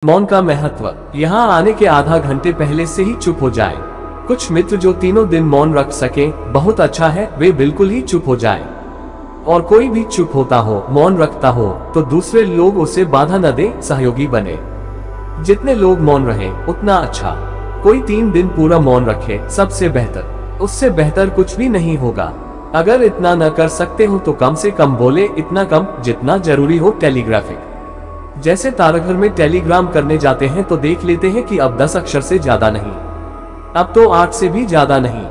मौन का महत्व। यहाँ आने के आधा घंटे पहले से ही चुप हो जाए। कुछ मित्र जो तीनों दिन मौन रख सके बहुत अच्छा है, वे बिल्कुल ही चुप हो जाए। और कोई भी चुप होता हो, मौन रखता हो तो दूसरे लोग उसे बाधा न दे, सहयोगी बने। जितने लोग मौन रहे उतना अच्छा। कोई 3 दिन पूरा मौन रखे सबसे बेहतर, उससे बेहतर कुछ भी नहीं होगा। अगर इतना न कर सकते हो तो कम से कम बोले, इतना कम जितना जरूरी हो। टेलीग्राफिक। जैसे ताराघर में टेलीग्राम करने जाते हैं तो देख लेते हैं कि अब 10 अक्षर से ज्यादा नहीं, अब तो 8 से भी ज्यादा नहीं,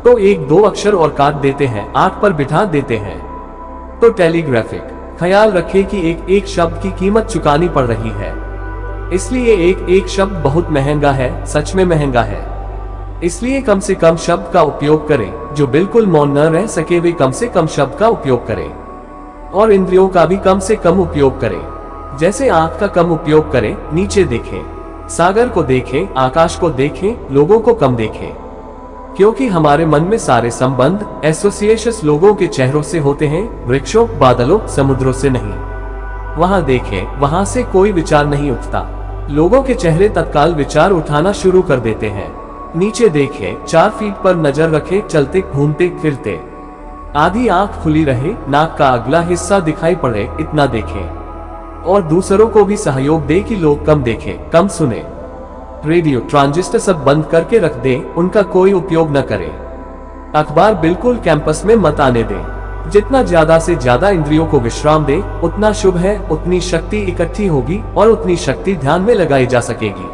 तो 1-2 अक्षर और काट देते हैं, 8 पर बिठा देते हैं। तो टेलीग्राफिक। ख्याल रखें कि एक शब्द की कीमत चुकानी पड़ रही है, इसलिए एक शब्द बहुत महंगा है, सच में महंगा है। इसलिए कम से कम शब्द का उपयोग करें। जो बिल्कुल मौन न रह सके वे कम से कम शब्द का उपयोग करें, और इंद्रियों का भी कम से कम उपयोग करें। जैसे आंख का कम उपयोग करें, नीचे देखें, सागर को देखें, आकाश को देखें, लोगों को कम देखें। क्योंकि हमारे मन में सारे संबंध, एसोसिएशंस लोगों के चेहरों से होते हैं, वृक्षों, बादलों, समुद्रों से नहीं। वहां देखें, वहां से कोई विचार नहीं उठता। लोगों के चेहरे तत्काल विचार उठाना शुरू कर देते हैं। नीचे देखें, 4 फीट पर नजर रखें, चलते घूमते फिरते। आधी आंख खुली रहे, नाक का अगला हिस्सा दिखाई पड़े, इतना देखें। और दूसरों को भी सहयोग दे कि लोग कम देखें, कम सुने। रेडियो, ट्रांजिस्टर सब बंद करके रख दें, उनका कोई उपयोग न करें। अखबार बिल्कुल कैंपस में मत आने दें। जितना ज्यादा से ज्यादा इंद्रियों को विश्राम दें उतना शुभ है, उतनी शक्ति इकट्ठी होगी और उतनी शक्ति ध्यान में लगाई जा सकेगी।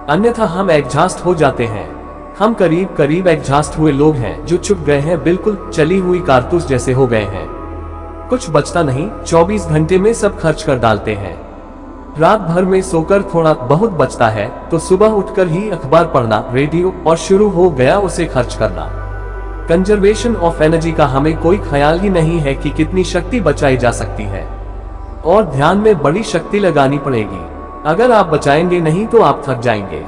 अन्यथा हम एग्जॉस्ट हो जाते हैं। हम करीब एग्जॉस्ट हुए लोग हैं जो चुप गए हैं, बिल्कुल चली हुई कारतूस जैसे हो गए हैं। कुछ बचता नहीं, 24 घंटे में सब खर्च कर डालते हैं। रात भर में सोकर थोड़ा बहुत बचता है तो सुबह उठकर ही अखबार पढ़ना, रेडियो, और शुरू हो गया उसे खर्च करना। कंजर्वेशन ऑफ एनर्जी का हमें कोई ख्याल ही नहीं है कि कितनी शक्ति बचाई जा सकती है, और ध्यान में बड़ी शक्ति लगानी पड़ेगी। अगर आप बचाएंगे नहीं तो आप थक जाएंगे।